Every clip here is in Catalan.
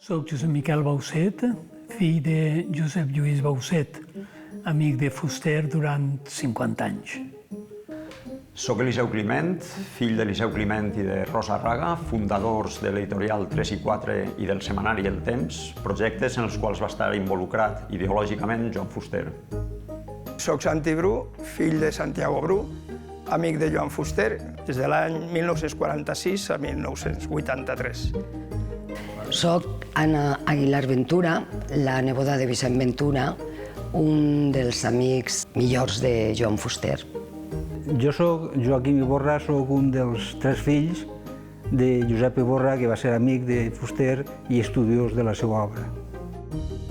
Soc Josep Miquel Bauset, fill de Josep Lluís Bauset, amic de Fuster durant 50 anys. Soc Eliseu Climent, fill d'Eliseu Climent i de Rosa Raga, fundadors de l'editorial 3 i 4 i del setmanari El Temps, projectes en els quals va estar involucrat ideològicament Joan Fuster. Soc Santi Bru, fill de Santiago Bru, amic de Joan Fuster, des de l'any 1946 a 1983. Soc Anna Aguilar Ventura, la neboda de Vicent Ventura, un dels amics millors de Joan Fuster. Jo soc Joaquim Iborra, soc un dels 3 fills de Josep Iborra, que va ser amic de Fuster i estudiós de la seva obra.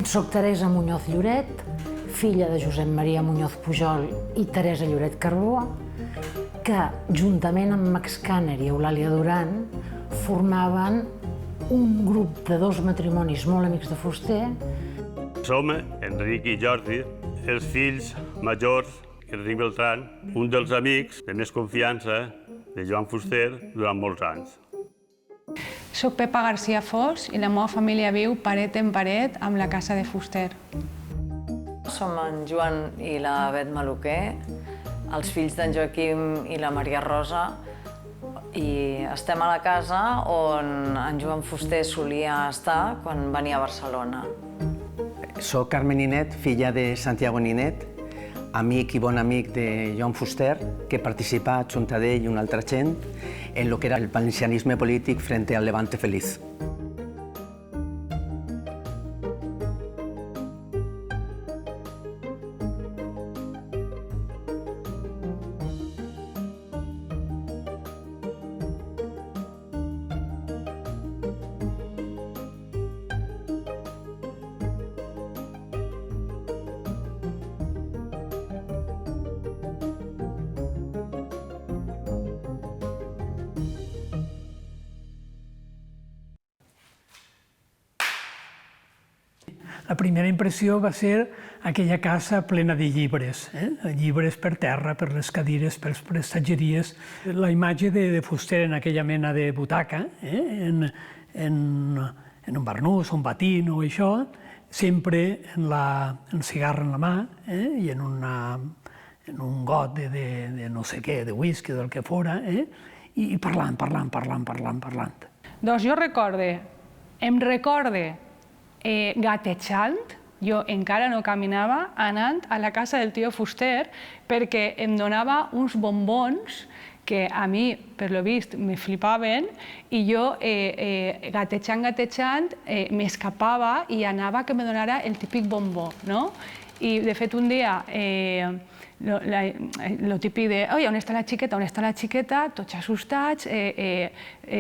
Soc Teresa Muñoz Lloret, filla de Josep Maria Muñoz Pujol i Teresa Lloret Carboa, que, juntament amb Max Kanner i Eulàlia Duran, formaven un grup de 2 matrimonis molt amics de Fuster. Som Enric i Jordi, els fills majors d'Enric Beltran, un dels amics de més confiança de Joan Fuster durant molts anys. Soc Pepa García Fos i la meva família viu paret en paret amb la casa de Fuster. Som en Joan i la Bet Maluquer, els fills d'en Joaquim i la Maria Rosa, i estem a la casa on en Joan Fuster solia estar quan venia a Barcelona. Soc Carme Ninet, filla de Santiago Ninet, amic i bon amic de Joan Fuster, que participa, junt a ell i una altra gent, en lo que era el valencianisme polític frente al Levante Feliz. La primera impressió va ser aquella casa plena de llibres, llibres per terra, per les cadires, per les prestatgeries. La imatge de Fuster en aquella mena de butaca, en un barnús, un batín o això, sempre amb el cigarro en la mà i en un got de no sé què, de whisky, del que fora, i parlant. Doncs jo em recorde gatejant, jo encara no caminava, anant a la casa del tio Fuster perquè em donava uns bombons que a mi, per lo vist, me flipaven i jo, gatejant, m'escapava i anava que me donara el típic bombó, no? I, de fet, un dia, lo típic de «Oi, on està la xiqueta?», tots assustats,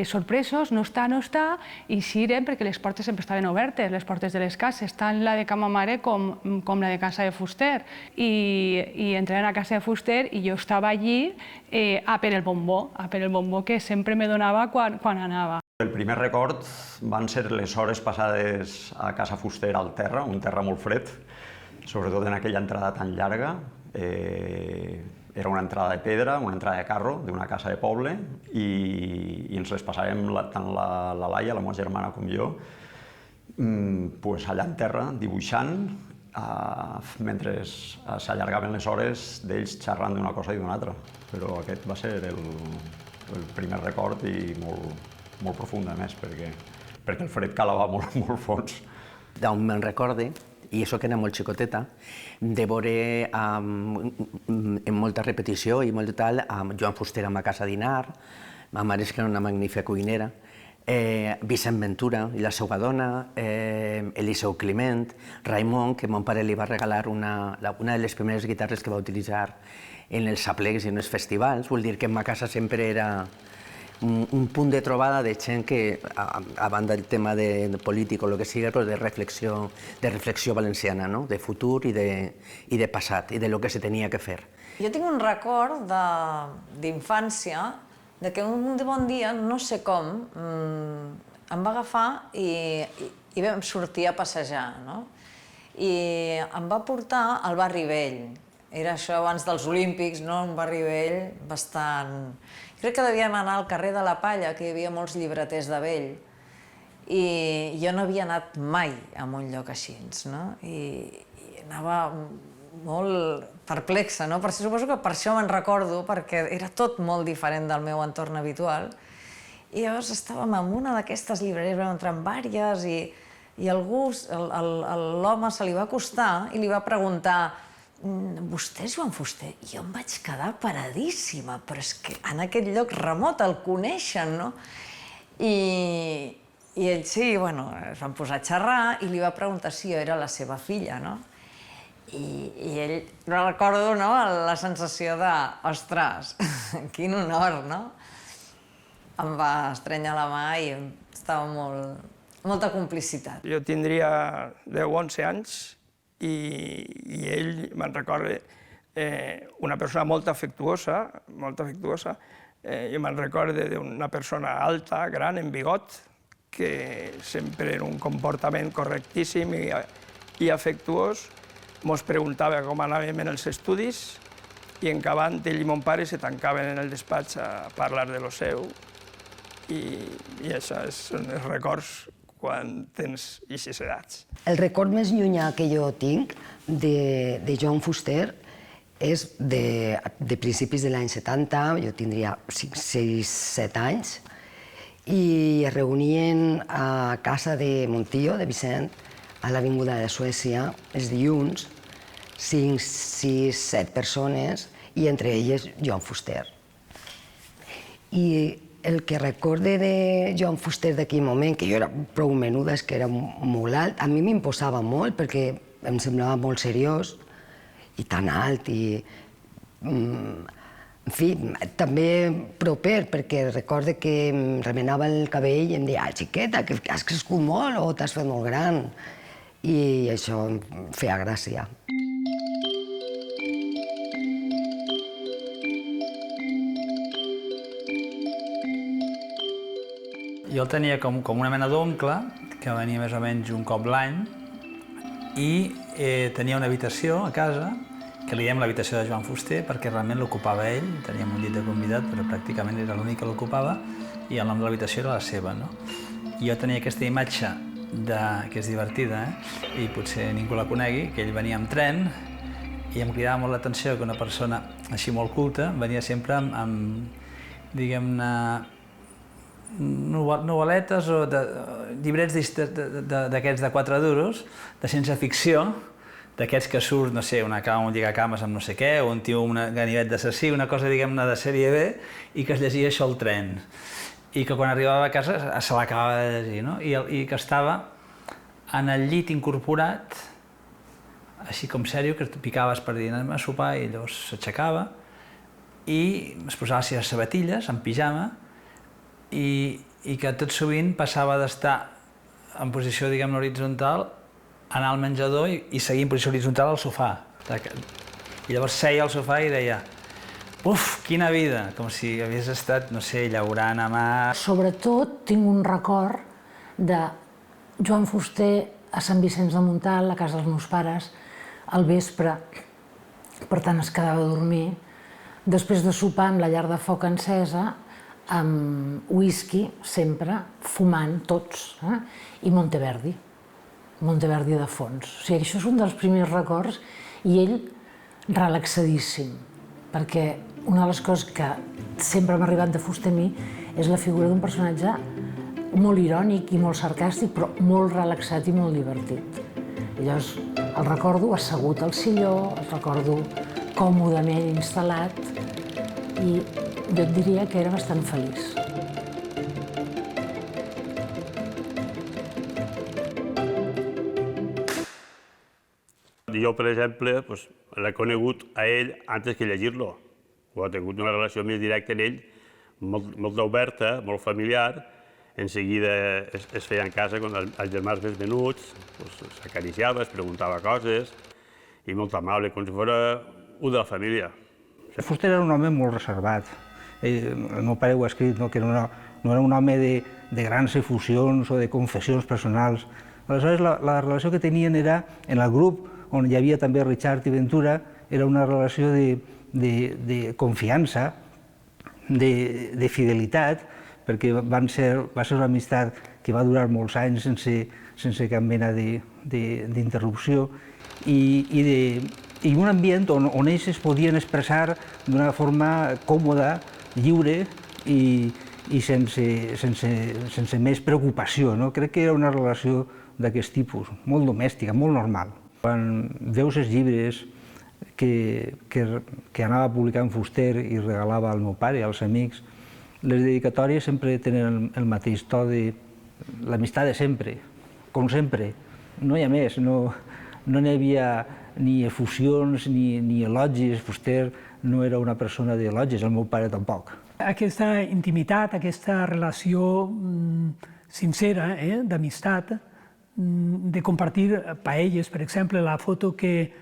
sorpresos, no està, i xiren perquè les portes sempre estaven obertes, les portes de les cases, tant la de cama mare com la de casa de Fuster. I entraven a casa de Fuster i jo estava allí a per el bombó que sempre me donava quan anava. El primer record van ser les hores passades a casa Fuster al terra, un terra molt fred, sobretot en aquella entrada tan llarga. Era una entrada de pedra, una entrada de carro d'una casa de poble i ens les passàvem tant la Laia, la meva germana, com jo, allà en terra, dibuixant, mentre s'allargaven les hores d'ells xerrant d'una cosa i d'una altra. Però aquest va ser el primer record i molt profund, a més, perquè el fred calava molt fons. D'on me'n recorde, i això que era molt xicoteta, de veure en molta repetició i molt tal, Joan Fuster a ma casa a dinar, ma mare és que era una magnífica cuinera, Vicent Ventura i la seva dona, Eliseu Climent, Raimon, que mon pare li va regalar una de les primeres guitarres que va utilitzar en els aplecs i en els festivals. Vull dir que en ma casa sempre era un punt de trobada de gent que, a banda del tema polític o el que sigui, però de reflexió valenciana, de futur i de passat, i de lo que se tenia que fer. Jo tinc un record d'infància que un bon dia, no sé com, em va agafar i vam sortir a passejar. I em va portar al Barri Vell. Era això abans dels Olímpics, un Barri Vell bastant... Crec que devíem anar al carrer de la Palla, que hi havia molts llibreters de vell. i jo no havia anat mai a un lloc així, no? I anava molt perplexa, no? Suposo que per això me'n recordo, perquè era tot molt diferent del meu entorn habitual. I llavors estàvem en una d'aquestes llibreries, vam entrar en diverses, i l'home se li va acostar i li va preguntar: vostè és Joan Fuster? I jo em vaig quedar paradíssima, però és que en aquest lloc remot el coneixen, no? I ell sí, bueno, es van posar a xerrar i li va preguntar si jo era la seva filla, no? I ell, recordo, no?, la sensació de, ostres, quin honor, no? Em va estrenyar la mà i estava molta complicitat. Jo tindria 10 o 11 anys i ell, me'n recordo, una persona molt afectuosa, jo me'n recordo d'una persona alta, gran, en bigot, que sempre en un comportament correctíssim i afectuós mos preguntava com anàvem en els estudis i en acabant ell i mon pare se tancaven en el despatx a parlar de lo seu i això són els records quan tens aquestes edats. El record més llunyà que jo tinc de Joan Fuster és de principis de l'any 70, jo tindria 5, 6, 7 anys, i es reunien a casa de Montillo, de Vicent, a l'Avinguda de Suècia, els dilluns, 5, 6, 7 persones, i entre elles Joan Fuster. I el que recorde de Joan Fuster d'aquell moment, que jo era prou menuda, és que era molt alt, a mi m'imposava molt perquè em semblava molt seriós i tan alt i... En fi, també proper, perquè recorde que em remenava el cabell i em deia: xiqueta, que has crescut molt o t'has fet molt gran. I això em feia gràcia. Jo el tenia com una mena d'oncle, que venia més o menys un cop l'any, i tenia una habitació a casa, que li diem l'habitació de Joan Fuster, perquè realment l'ocupava ell, teníem un llit de convidat, però pràcticament era l'únic que l'ocupava, i el nom de l'habitació era la seva, no? I jo tenia aquesta imatge, que és divertida, i potser ningú la conegui, que ell venia amb tren, i em cridava molt l'atenció que una persona així molt culta venia sempre amb diguem-ne, novel·letes o llibrets d'aquests de 4 duros, de ciència ficció, d'aquests que surt, no sé, un lligacames amb no sé què, o un tio amb un ganivet d'assassí, una cosa, diguem-ne, de sèrie B, i que es llegia això al tren. I que quan arribava a casa se l'acabava de llegir, no? I que estava en el llit incorporat, així com sèrio, que picaves per dir anem a sopar, i llavors s'aixecava, i es posava les sabatilles, en pijama, i que tot sovint passava d'estar en posició, diguem-ne, horitzontal, anar al menjador i seguir en posició horitzontal al sofà. I llavors seia al sofà i deia: uf, quina vida! Com si hagués estat, no sé, llaurant a mà... Sobretot tinc un record de Joan Fuster a Sant Vicenç de Montalt, a casa dels meus pares, al vespre, per tant es quedava a dormir, després de sopar amb la llar de foc encesa, amb whisky, sempre, fumant, tots, i Monteverdi de fons. O sigui, això és un dels primers records, i ell relaxadíssim, perquè una de les coses que sempre m'ha arribat de Fuster a mi és la figura d'un personatge molt irònic i molt sarcàstic, però molt relaxat i molt divertit. I llavors el recordo assegut al silló, el recordo còmodament instal·lat, i jo et diria que era bastant feliç. Jo, per exemple, l'he conegut a ell antes que llegir-lo. He tingut una relació més directa amb ell, molt oberta, molt familiar. En seguida es feia en casa amb els germans més menuts, s'acariciava, es preguntava coses, i molt amable, com si fos un de la família. Fuster era un home molt reservat. El meu pare ho ha escrit, que no era un home de grans efusions o de confessions personals. Aleshores, la relació que tenien era, en el grup on hi havia també Richard i Ventura, era una relació de confiança, de fidelitat, perquè va ser una amistat que va durar molts anys sense cap mena d'interrupció i un ambient on ells es podien expressar d'una forma còmoda, lliure i sense més preocupació. Crec que era una relació d'aquest tipus, molt domèstica, molt normal. Quan veus els llibres que anava publicant Fuster i regalava al meu pare i als amics, les dedicatòries sempre tenen el mateix to de l'amistat de sempre, com sempre. No hi ha més, no n'hi havia ni efusions ni elogis. Fuster no era una persona d'elogis, el meu pare tampoc. Aquesta intimitat, aquesta relació sincera, d'amistat, de compartir paelles, per exemple, la foto que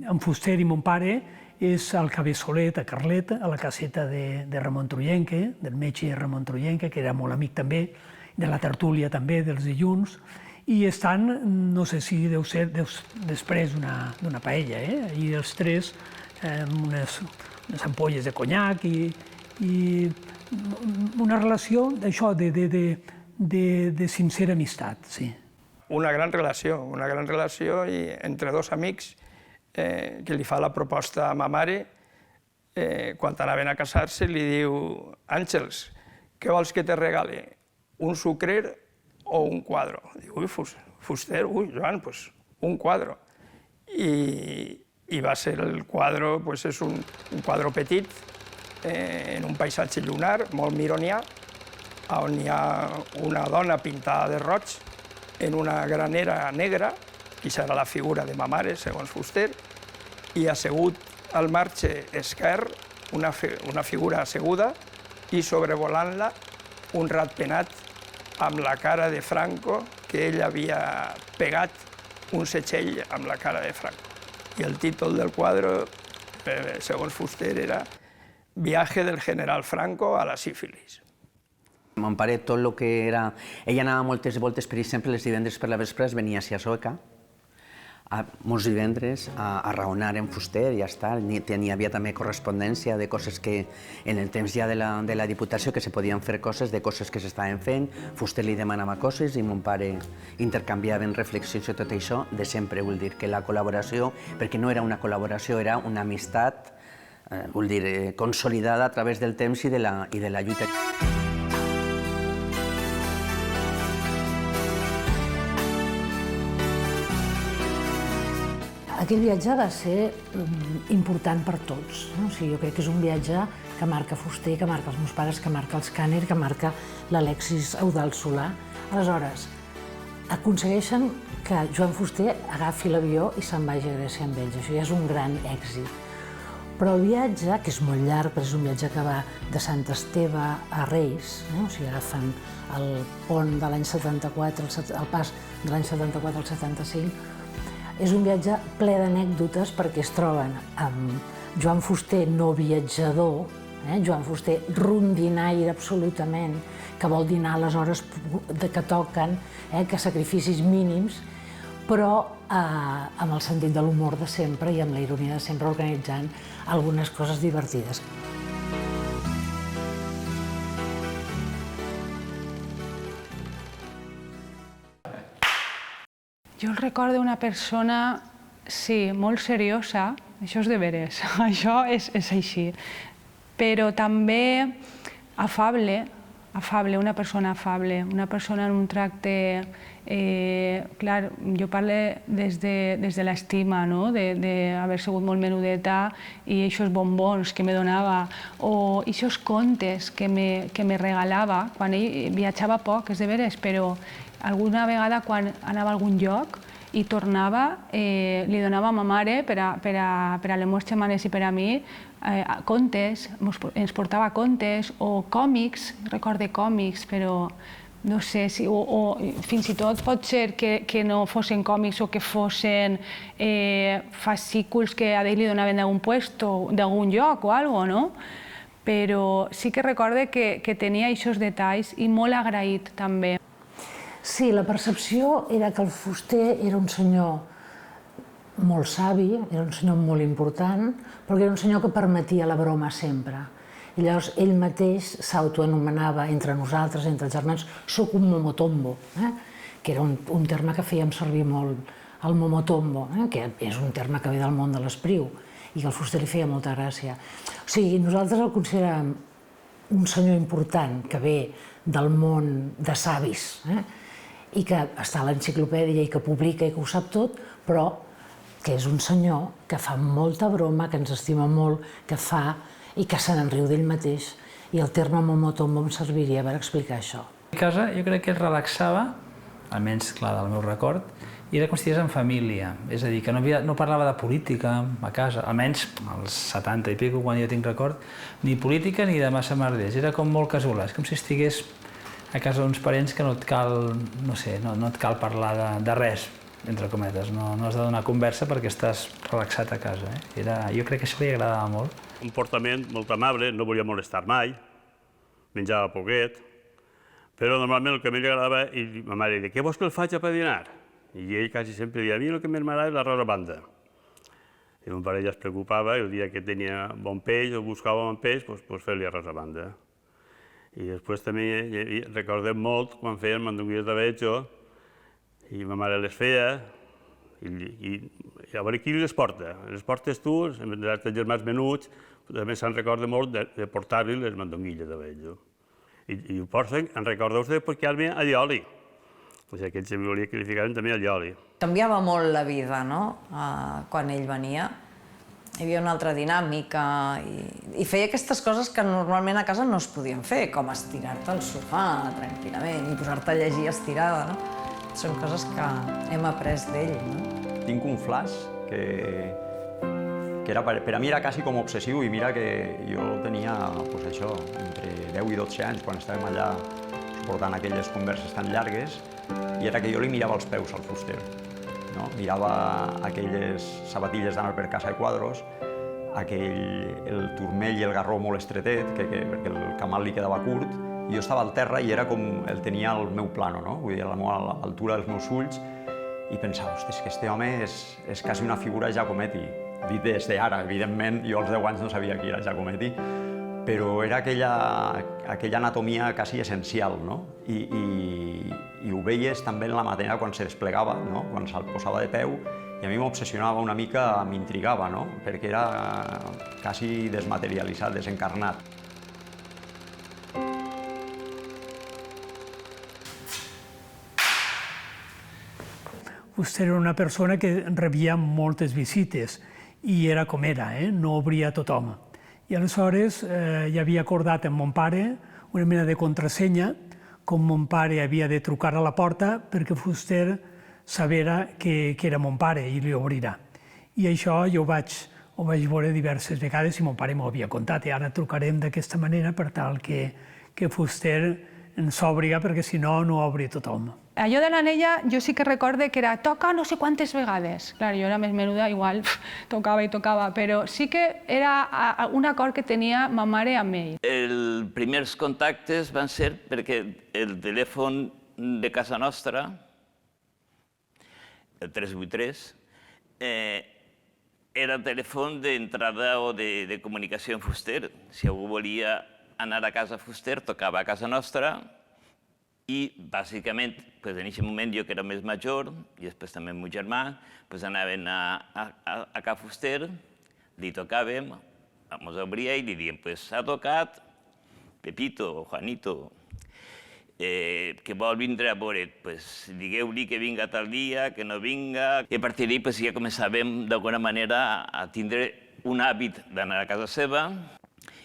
amb Fuster i mon pare és al Cabeçolet, a Carlet, a la caseta de Ramon Trullenque, del metge Ramon Trullenque, que era molt amic també, de la tertúlia també, dels dilluns, i estan, no sé si deu ser després d'una paella, i els tres amb unes ampolles de conyac i una relació d'això, de sincera amistat, sí. Una gran relació i entre dos amics que li fa la proposta a ma mare, quan anaven a casar-se, li diu: Àngels, què vols que te regale? Un sucrer o un quadro? Diu: ui, Fuster, Joan, pues un quadro. I va ser el quadro, és un quadro petit, en un paisatge lunar, molt mironià, on hi ha una dona pintada de roig en una granera negra, que serà la figura de ma mare, segons Fuster, i assegut al marge esquerre, una figura asseguda, i sobrevolant-la un ratpenat amb la cara de Franco, que ell havia pegat un setxell amb la cara de Franco. I el títol del quadre, segons Fuster, era Viaje del general Franco a la sífilis. Mon pare, tot el que era... Ell anava moltes voltes, per exemple, els divendres per la vesprada venia a Sueca, molts divendres, a raonar en Fuster, i ja està. N'hi havia també correspondència de coses que, en el temps ja de la Diputació, que se podien fer coses, de coses que s'estaven fent. Fuster li demanava coses i mon pare intercanviaven reflexions i tot això de sempre. Vull dir que la col·laboració, perquè no era una col·laboració, era una amistat, vull dir, consolidada a través del temps i de la lluita. Aquell viatge va ser important per tots. Jo crec que és un viatge que marca Fuster, que marca els meus pares, que marca els Càner, que marca l'Alexis Eudald Solà. Aleshores, aconsegueixen que Joan Fuster agafi l'avió i se'n vagi a Grècia amb ells. Això ja és un gran èxit. Però el viatge, que és molt llarg, però és un viatge que va de Sant Esteve a Reis, o sigui, agafen el pont de l'any 74, el pas de l'any 74 al 75, és un viatge ple d'anècdotes perquè es troben amb Joan Fuster no viatjador, Joan Fuster rondinaire absolutament, que vol dinar a les hores que toquen, que sacrificis mínims, però amb el sentit de l'humor de sempre i amb la ironia de sempre, organitzant algunes coses divertides. Jo el recordo d'una persona, sí, molt seriosa, això és de veres, això és així, però també afable, una persona afable, una persona en un tracte, clar, jo parlo des de l'estima, d'haver sigut molt menudeta i aquests bombons que me donava, o aquests contes que me regalava, quan ell viatjava poc, és de veres, però alguna vegada quan anava a algun lloc i tornava, li donava a ma mare per a les meves germanes i per a mi contes, ens portava contes o còmics, recorde còmics, però no sé si, o fins i tot pot ser que no fossin còmics o que fossin fascículs que a ell li donaven d'algun puesto, d'algun lloc o alguna cosa, no? Però sí que recorde que tenia aquests detalls i molt agraït també. Sí, la percepció era que el Fuster era un senyor molt savi, era un senyor molt important, però era un senyor que permetia la broma sempre. I llavors ell mateix s'autoanomenava entre nosaltres, entre els germans, soc un momotombo, que era un terme que fèiem servir molt, el momotombo, que és un terme que ve del món de l'Espriu i que al Fuster li feia molta gràcia. O sigui, nosaltres el consideràvem un senyor important que ve del món de savis i que està a l'enciclopèdia i que publica i que ho sap tot, però que és un senyor que fa molta broma, que ens estima molt, que fa i que se n'enriu d'ell mateix. I el terme momotombo em serviria per explicar això. A casa jo crec que es relaxava, almenys, clar, del meu record, i era com si estigués en família. És a dir, que no parlava de política a casa, almenys als 70 i pico, quan jo tinc record, ni política ni de massa merders. Era com molt casolà, és com si estigués a casa d'uns parents que no et cal, no sé, no et cal parlar de res, entre cometes. No has de donar conversa perquè estàs relaxat a casa. Jo crec que això li agradava molt. Un comportament molt amable, no volia molestar mai, menjava poquet, però normalment el que a mi li agradava, i ma mare deia, què vols que el faig per dinar? I ell quasi sempre deia, a mi el que m'agradava és l'arròs a banda. I mon pare ja es preocupava, i el dia que tenia bon peix o buscava bon peix, doncs fer-li arròs a banda. I després també recordem molt quan feien mandonguilles de vetxo, i ma mare les feia, i a veure qui les porta. Les portes tu, els altres germans menuts, també se'n recorda molt de portar-li les mandonguilles de vetxo. I ho porten, en recordeu de portar-me allioli. O sigui, que ells volia que li ficaren també allioli. Canviava molt la vida, no?, quan ell venia. Hi havia una altra dinàmica i feia aquestes coses que normalment a casa no es podien fer, com estirar-te al sofà tranquil·lament i posar-te a llegir estirada, no? Són coses que hem après d'ell, no? Tinc un flash que per a mi era quasi com obsessiu i mira que jo tenia, doncs això, entre 10 i 12 anys quan estàvem allà suportant aquelles converses tan llargues i era que jo li mirava els peus al Fuster. Mirava aquelles sabatilles d'anar per casa de quadros, el turmell i el garró molt estretet, perquè el camal li quedava curt, i jo estava al terra i era com el tenia al meu plano, vull dir, a l'altura dels meus ulls, i pensava, ostres, que este home és quasi una figura Giacometti. Dit des d'ara, evidentment, jo als 10 anys no sabia qui era Giacometti, però era aquella anatomia quasi essencial, i ho veies també en la manera quan se desplegava, quan se'l posava de peu, i a mi m'obsessionava una mica, m'intrigava, perquè era quasi desmaterialitzat, desencarnat. Fuster era una persona que rebia moltes visites i era com era, no obria a tothom. I aleshores ja havia acordat amb mon pare una mena de contrasenya, com mon pare havia de trucar a la porta perquè Fuster sabera que era mon pare i li obrirà. I això jo ho vaig veure diverses vegades i mon pare m'ho havia contat i ara trucarem d'aquesta manera per tal que Fuster ens obriga perquè si no, no obri tothom. Allò de l'anella jo sí que recorde que era toca no sé quantes vegades. Clar, jo era més menuda, igual tocava i tocava, però sí que era un acord que tenia ma mare amb ell. Els primers contactes van ser perquè el telèfon de casa nostra, el 383, era el telèfon d'entrada o de comunicació en Fuster. Si algú volia anar a casa Fuster, tocava a casa nostra, i, bàsicament, en aquest moment jo que era més major, i després també el meu germà, anaven a Ca Fuster, li tocàvem, ens obria i li diem, ha tocat Pepito o Juanito, que vol vindre a veure, digueu-li que vinga tal dia, que no vinga, i a partir d'ahir ja començàvem d'alguna manera a tindre un hàbit d'anar a casa seva,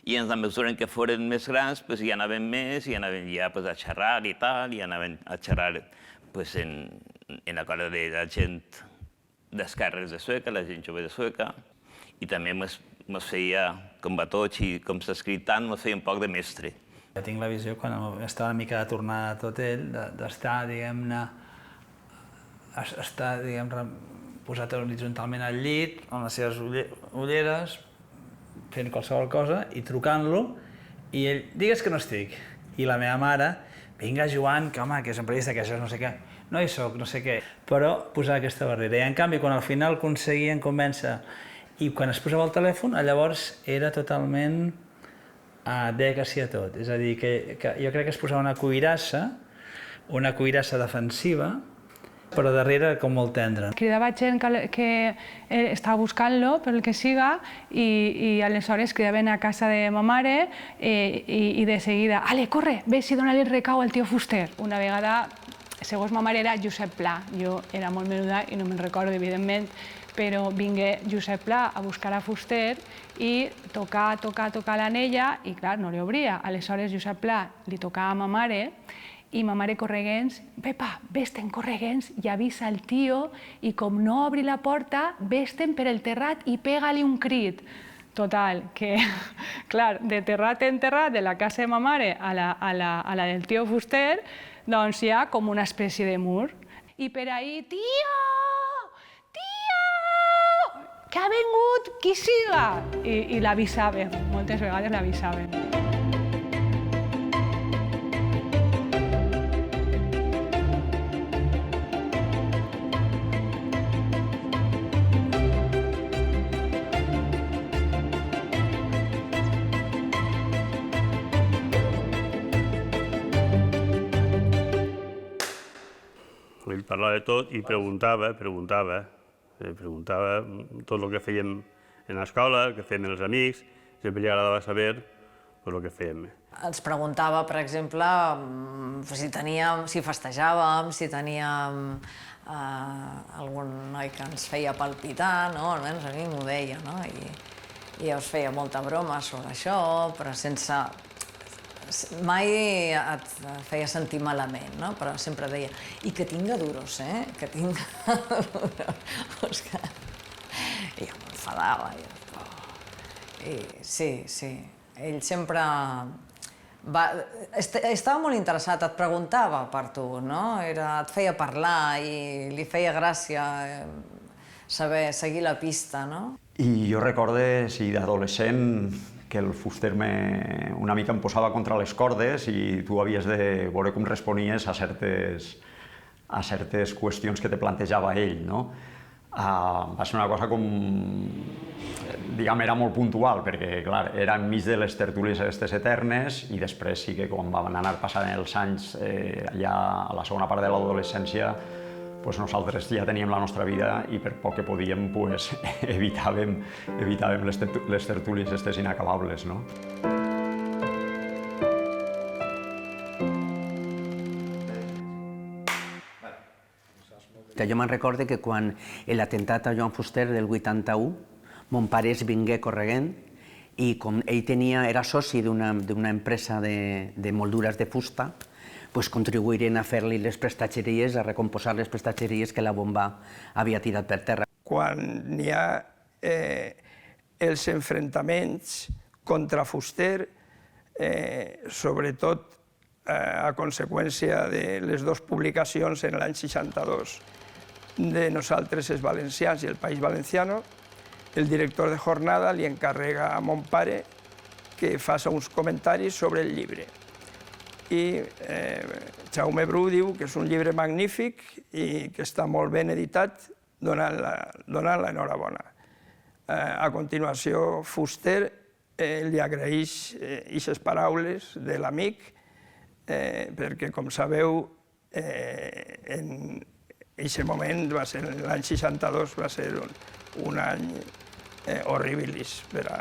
i en la mesura en què foren més grans, ja anàvem més, i anàvem ja a xerrar i tal, i anàvem a xerrar en la cosa de la gent dels carrers de Sueca, la gent jove de Sueca, i també ens feia, com va tots i com s'ha escrit tant, ens feia un poc de mestre. Jo tinc la visió, quan estava una mica de tornar tot ell, d'estar, diguem-ne, posat horitzontalment al llit, amb les seves ulleres, fent qualsevol cosa i trucant-lo, i ell, digues que no estic. I la meva mare, vinga, Joan, que home, que és un periodista, que això és no sé què. No hi soc, no sé què. Però posar aquesta barrera. I en canvi, quan al final aconseguien convèncer i quan es posava el telèfon, llavors era totalment deia que sí a tot. És a dir, que jo crec que es posava una cuirassa defensiva, però darrere com molt tendre. Cridava gent que estava buscant-lo, per el que siga, i aleshores cridaven a casa de ma mare i de seguida, ale, corre, ves i dona-li el recau al tio Fuster. Una vegada, segons ma mare, era Josep Pla. Jo era molt menuda i no me'n recordo, evidentment, però vingué Josep Pla a buscar a Fuster i tocar l'anella i, clar, no li obria. Aleshores, Josep Pla li tocava a ma mare i ma mare correguents, Pepa, vés-te'n correguents i avisa el tio i com no obri la porta, vés-te'n per el terrat i pega-li un crit. Total, que, clar, de terrat en terrat, de la casa de ma mare a la del tio Fuster, doncs hi ha com una espècie de mur. I per ahí, tio! Tio! Que ha vengut qui siga! I l'avisaven, moltes vegades l'avisaven. Ell parlava de tot i preguntava tot el que fèiem en l'escola, el que fèiem amb els amics, sempre li agradava saber el que fèiem. Ens preguntava, per exemple, si festejàvem, si teníem algun noi que ens feia palpitar, no? Almenys a mi m'ho deia, no? I us feia molta broma sobre això, però sense... Mai et feia sentir malament, no? Però sempre deia, i que tinga duros, que tinga duros. I jo m'enfadava. Sí, ell sempre... Estava molt interessat, et preguntava per tu, no? Et feia parlar i li feia gràcia saber seguir la pista, no? I jo recorde, sí, d'adolescent, que el Fuster una mica em posava contra les cordes i tu havies de veure com responies a certes qüestions que te plantejava ell, no? Va ser una cosa com... diguem, era molt puntual, perquè, clar, era enmig de les tertúlies aquestes eternes i després sí que quan van anar passant els anys, ja a la segona part de l'adolescència, nosaltres ja teníem la nostra vida i per poc que podíem evitàvem les tertúlies aquestes inacabables, no? Jo me'n recorde que quan l'atemptat a Joan Fuster del 81, mon pare es vingué correguent i com ell era soci d'una empresa de moldures de fusta, contribuïren a fer-li les prestatgeries, a recomposar les prestatgeries que la bomba havia tirat per terra. Quan n'hi ha els enfrontaments contra Fuster, sobretot a conseqüència de les dues publicacions en l'any 62 de Nosaltres els Valencians i el País Valenciano, el director de jornada li encarrega a mon pare que faci uns comentaris sobre el llibre. I Jaume Bru diu que és un llibre magnífic i que està molt ben editat, donant l'enhorabona. A continuació, Fuster li agraeix aquestes paraules de l'amic, perquè, com sabeu, en aquest moment, l'any 62, va ser un any horribilis per a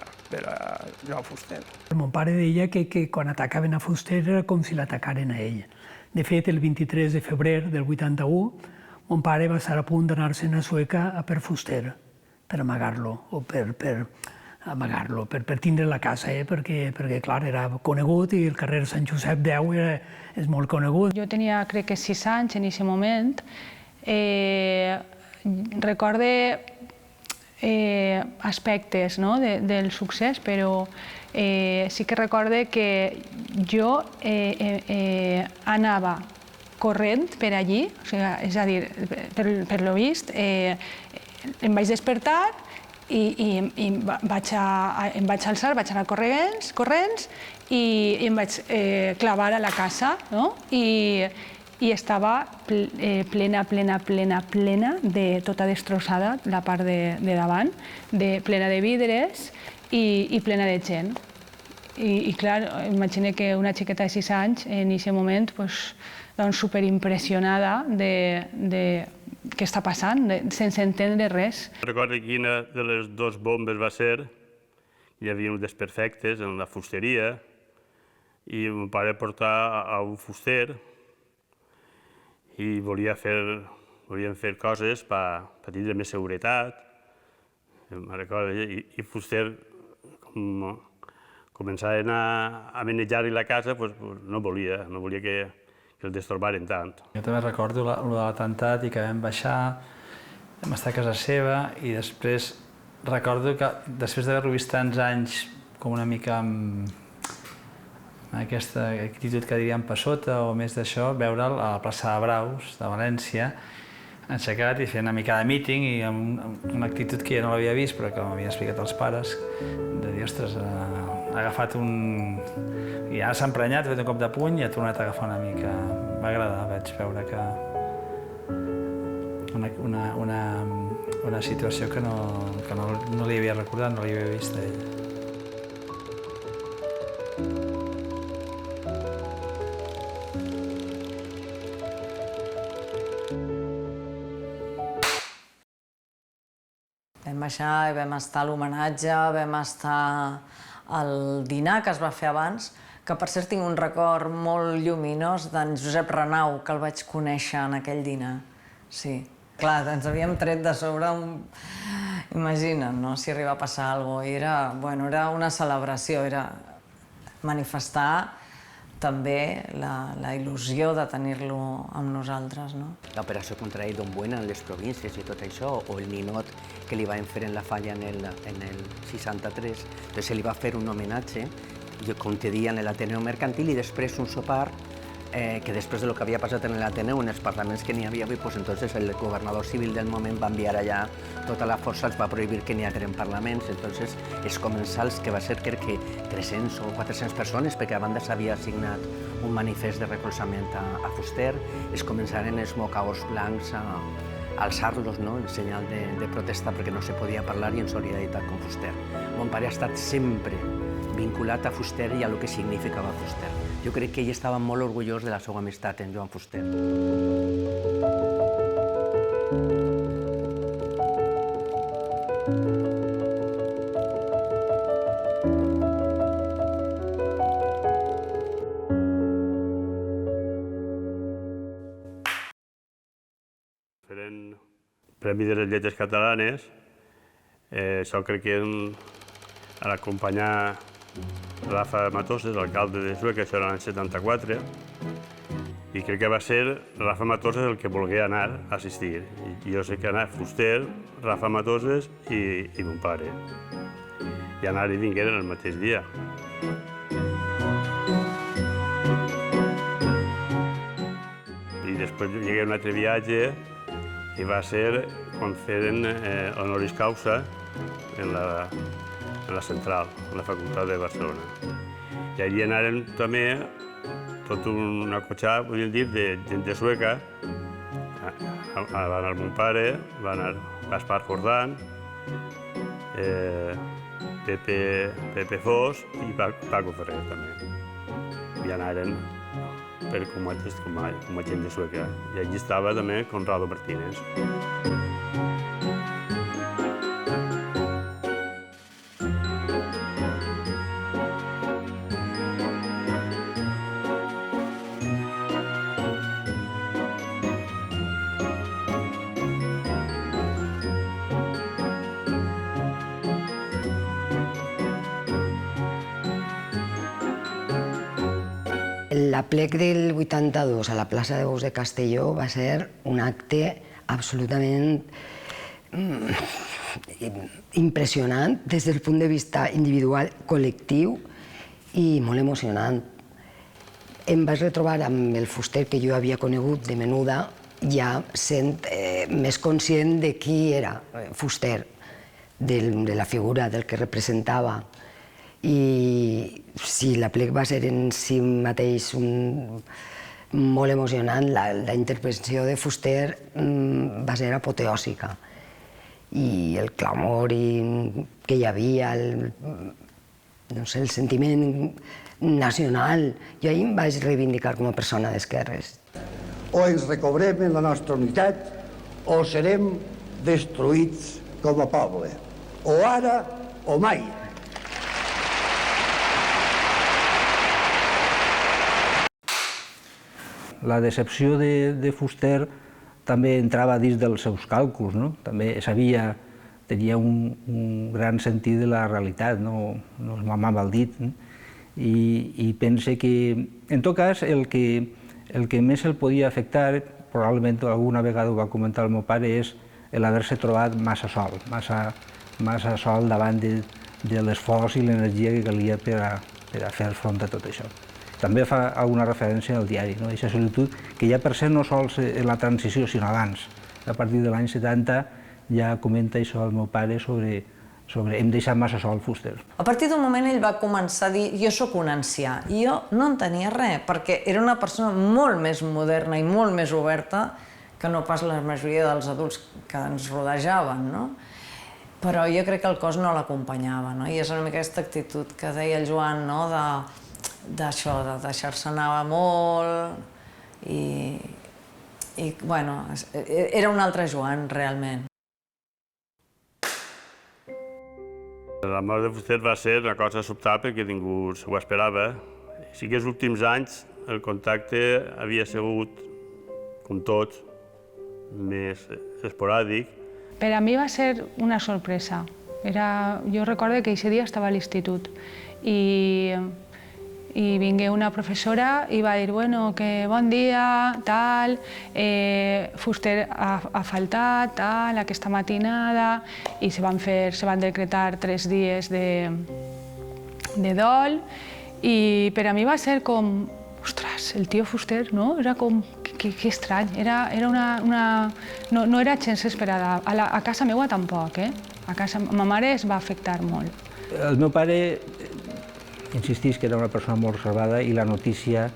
Joan Fuster. Mon pare deia que quan atacaven a Fuster era com si l'atacaren a ell. De fet, el 23 de febrer del 81, mon pare va estar a punt d'anar-se'n a Sueca per Fuster, per amagar-lo, o per amagar-lo, per tindre la casa, perquè, clar, era conegut i el carrer Sant Josep X és molt conegut. Jo tenia, crec que 6 anys en aquest moment. Recorde aspectes del succés, però sí que recorde que jo anava corrent per allí, és a dir, per lo vist, em vaig despertar i em vaig alçar, vaig anar corrents i em vaig clavar a la casa i estava plena, tota destrossada, la part de davant, plena de vidres i plena de gent. I clar, imagina que una xiqueta de 6 anys en aquest moment superimpressionada de què està passant, sense entendre res. Recordo quina de les dues bombes va ser. Hi havia uns desperfectes en la fusteria i mon pare portava a un fuster i volien fer coses per tindre més seguretat. Me'n recordo, i fuster, com començaven a manejar-li la casa, no volia que el destorbaren tant. Jo també recordo de l'atemptat i que vam baixar, vam estar a casa seva i després recordo que després d'haver-lo vist tants anys com una mica amb aquesta actitud que diríem passota o més d'això, veure'l a la plaça de Braus de València, aixecat i fent una mica de míting i amb una actitud que jo no l'havia vist però que m'havien explicat els pares, de dir, ostres, ha agafat un... i ara s'ha emprenyat, ha fet un cop de puny i ha tornat a agafar una mica. Va agradar, vaig veure que una situació que no li havia recordat, no li havia vist a ell. Vam baixar i vam estar a l'homenatge, vam estar al dinar que es va fer abans, que per cert tinc un record molt lluminós d'en Josep Renau, que el vaig conèixer en aquell dinar. Sí. Clar, ens havíem tret de sobre un... Imagina't, no?, si arriba a passar alguna cosa. Era una celebració, era manifestar també la il·lusió de tenir-lo amb nosaltres, no? L'operació contra ell Don Buena en les províncies i tot això, o el ninot que li van fer en la falla en el 63, doncs se li va fer un homenatge, com te deia, en l'Ateneu Mercantil i després un sopar que després del que havia passat en l'Ateneu, en els parlaments que n'hi havia, entonces el governador civil del moment va enviar allà tota la força, els va prohibir que n'hi hagueren parlaments, entonces els comensals, que va ser crec que 300 o 400 persones, perquè a banda s'havia signat un manifest de recolzament a Fuster, es començaren els mocaos blancs a alçar-los, no?, en senyal de protesta perquè no se podia parlar i en solidaritat amb Fuster. Mon pare ha estat sempre vinculat a Fuster i a el que significava Fuster. Jo crec que ell estava molt orgullós de la seva amistat en Joan Fuster. Feren Premi de les Lletres Catalanes, això crec que a l'acompanyar Rafa Matoses, alcalde de Sueca, això era l'any 74, i crec que va ser Rafa Matoses el que volgué anar a assistir. I jo sé que anar Fuster, Rafa Matoses i mon pare. I anar i vingueren el mateix dia. I després hi hagué un altre viatge i va ser quan feren honoris causa en la central, en la Facultat de Barcelona. I allí anaren també tot una cotxada, podríem dir, de gent de Sueca. Va anar mon pare, va anar Gaspar Jordán, Pepe Fos i Paco Ferrer també. I anaren com a gent de Sueca. I allí estava també Conrado Martínez. L'aplec del 82 a la plaça de Bous de Castelló va ser un acte absolutament impressionant des del punt de vista individual, col·lectiu i molt emocionant. Em vaig retrobar amb el Fuster que jo havia conegut de menuda, ja sent més conscient de qui era Fuster, de la figura, del que representava. I sí, l'aplec va ser en si mateix molt emocionant. La intervenció de Fuster va ser apoteòsica. I el clamor que hi havia, no sé, el sentiment nacional. Jo ahir em vaig reivindicar com a persona d'esquerres. O ens recobrem en la nostra unitat o serem destruïts com a poble. O ara o mai. La decepció de Fuster també entrava dins dels seus càlculs, no? També sabia, tenia un gran sentit de la realitat, no es mamava el dit. I pense que, en tot cas, el que més el podia afectar, probablement alguna vegada ho va comentar el meu pare, és l'haver-se trobat massa sol davant de l'esforç i l'energia que calia per a fer front a tot això. També fa alguna referència al diari, aquesta solitud que ja per ser no sols en la transició, sinó abans. A partir de l'any 70 ja comenta això el meu pare sobre hem deixat massa sol Fuster. A partir d'un moment ell va començar a dir jo sóc un ancià, i jo no entenia res, perquè era una persona molt més moderna i molt més oberta que no pas la majoria dels adults que ens rodejaven, no? Però jo crec que el cos no l'acompanyava, no? I és una mica aquesta actitud que deia el Joan, no? D'això, de deixar-se anar molt i, bueno, era un altre Joan, realment. La mort de Fuster va ser una cosa sobtada perquè ningú s'ho esperava. Sí que els últims anys el contacte havia sigut, com tots, més esporàdic. Per a mi va ser una sorpresa. Jo recordo que aquest dia estava a l'institut i vingué una professora i va dir, bueno, que bon dia, tal, Fuster ha faltat, tal, aquesta matinada, i se van decretar 3 dies de dol, i per a mi va ser com, ostres, el tio Fuster, no? Era com, que estrany, no era gens esperada. A casa meua tampoc, a casa ma mare es va afectar molt. El meu pare insistís que era una persona molt reservada i la notícia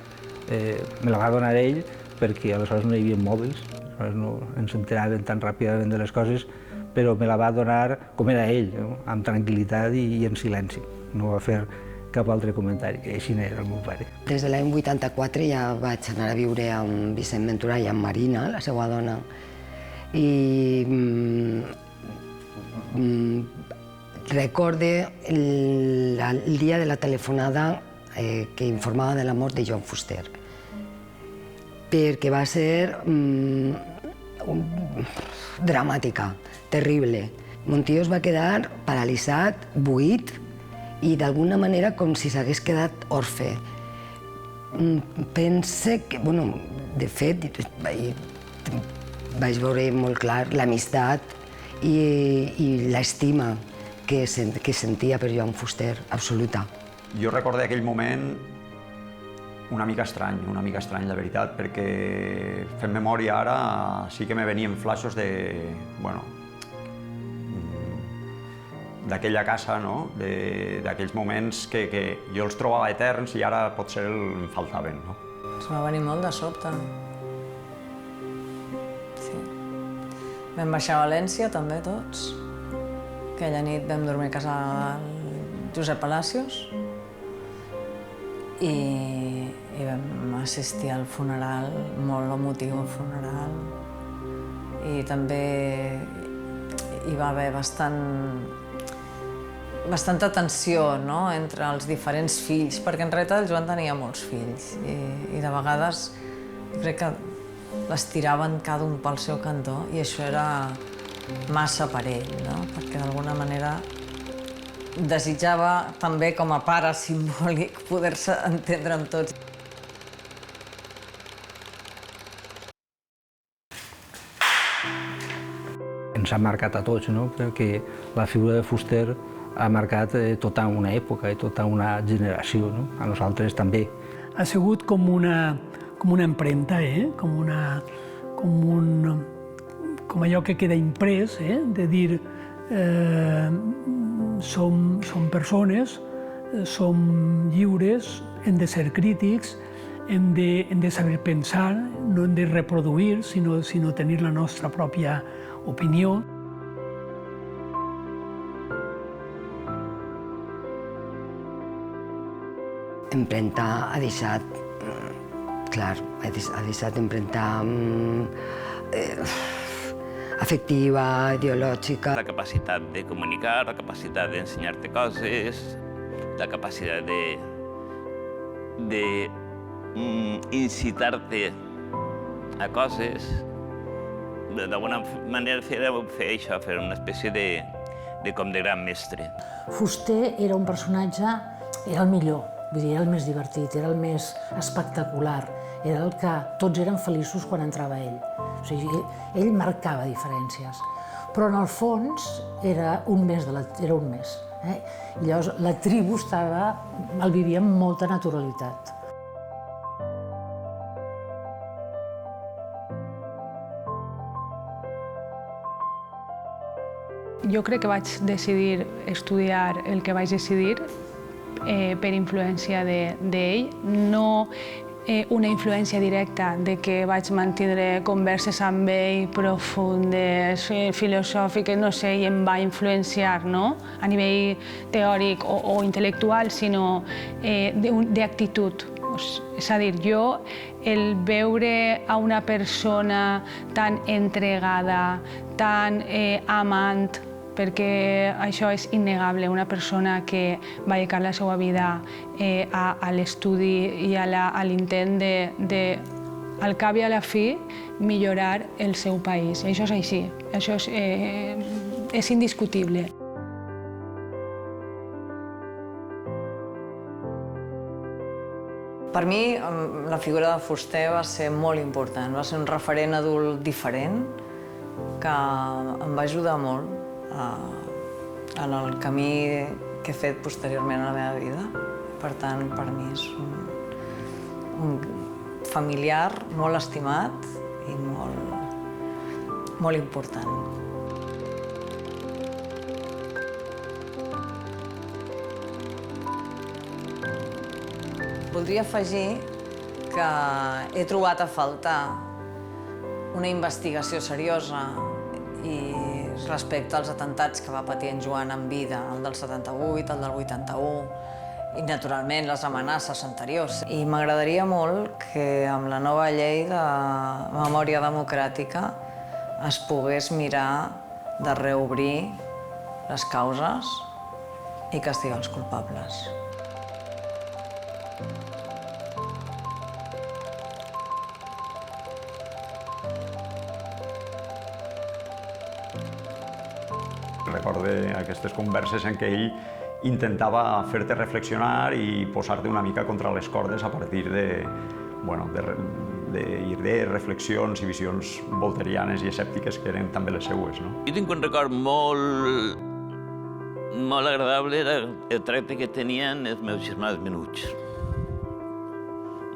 me la va donar ell perquè aleshores no hi havia mòbils, aleshores no ens enteràvem tan ràpidament de les coses, però me la va donar com era ell, amb tranquil·litat i en silenci. No va fer cap altre comentari, que així era el meu pare. Des de l'any 84 ja vaig anar a viure amb Vicent Ventura i amb Marina, la seva dona, i recorde el dia de la telefonada que informava de la mort de Joan Fuster, perquè va ser dramàtica, terrible. Mon tio es va quedar paralitzat, buit, i d'alguna manera com si s'hagués quedat orfe. Pense que, bueno, de fet, vaig veure molt clar l'amistat i l'estima que sentia per Joan Fuster, absoluta. Jo recordo aquell moment una mica estrany, la veritat, perquè fent memòria ara sí que me venien flaixos de, bueno, d'aquella casa, no? D'aquells moments que jo els trobava eterns i ara potser em faltaven, no? Es va venir molt de sobte. Sí. Vam baixar a València també tots. Aquella nit vam dormir a casa del Josep Palacios i vam assistir al funeral, molt emotiu el funeral. I també hi va haver bastanta tensió, no?, entre els diferents fills, perquè en realitat el Joan tenia molts fills i de vegades crec que les tiraven cada un pel seu cantó i això era massa per ell, no?, perquè d'alguna manera desitjava també com a pare simbòlic poder-se entendre amb tots. Ens ha marcat a tots, no?, perquè la figura de Fuster ha marcat tota una època i tota una generació, no? A nosaltres també. Ha sigut com una empremta, com allò que queda imprès, de dir som persones, som lliures, hem de ser crítics, hem de saber pensar, no hem de reproduir, sinó tenir la nostra pròpia opinió. empremta ha deixat, clar, ha deixat empremta afectiva, ideològica. La capacitat de comunicar, la capacitat d'ensenyar-te coses, la capacitat d'incitar-te a coses. D'alguna manera fer això, fer una espècie de gran mestre. Fuster era un personatge, era el millor, vull dir, era el més divertit, era el més espectacular, era el que tots eren feliços quan entrava ell. O sigui, ell marcava diferències, però en el fons era un mes. I llavors la tribu el vivia amb molta naturalitat. Jo crec que vaig decidir estudiar el que vaig decidir per influència d'ell, no una influència directa de que vaig mantenir converses amb ell profundes, filosòfiques, no sé, i em va influenciar, no? A nivell teòric o intel·lectual, sinó d'actitud. És a dir, jo, el veure a una persona tan entregada, tan amant, perquè això és innegable, una persona que va dedicar la seva vida a l'estudi i a l'intent de, al cap i a la fi, millorar el seu país. Això és així, això és indiscutible. Per mi, la figura de Fuster va ser molt important, va ser un referent adult diferent que em va ajudar molt en el camí que he fet posteriorment a la meva vida. Per tant, per mi és un familiar molt estimat i molt important. Voldria afegir que he trobat a faltar una investigació seriosa i respecte als atemptats que va patir en Joan en vida, el del 78, el del 81, i naturalment les amenaces anteriors. I m'agradaria molt que amb la nova llei de memòria democràtica es pogués mirar de reobrir les causes i castigar els culpables. Recorde aquestes converses en què ell intentava fer-te reflexionar i posar-te una mica contra les cordes a partir d'idees, reflexions i visions volterianes i escèptiques que eren també les seues. Jo tinc un record molt agradable, era el tracte que tenien els meus germans menuts.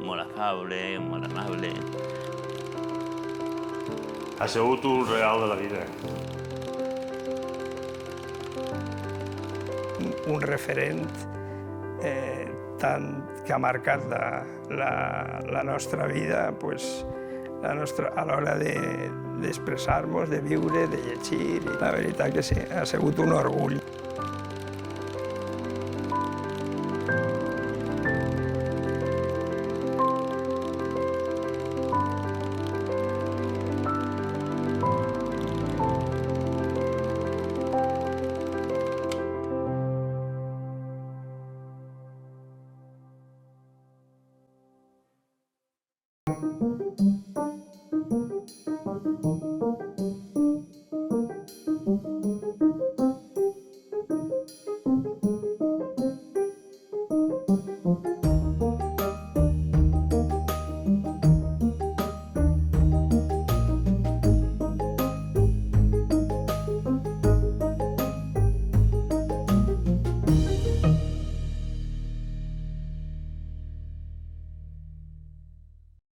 Molt afable, molt amable. Ha sigut un regal de la vida. Un referent que ha marcat la nostra vida a l'hora d'expressar-nos, de viure, de llegir. La veritat que sí, ha sigut un orgull.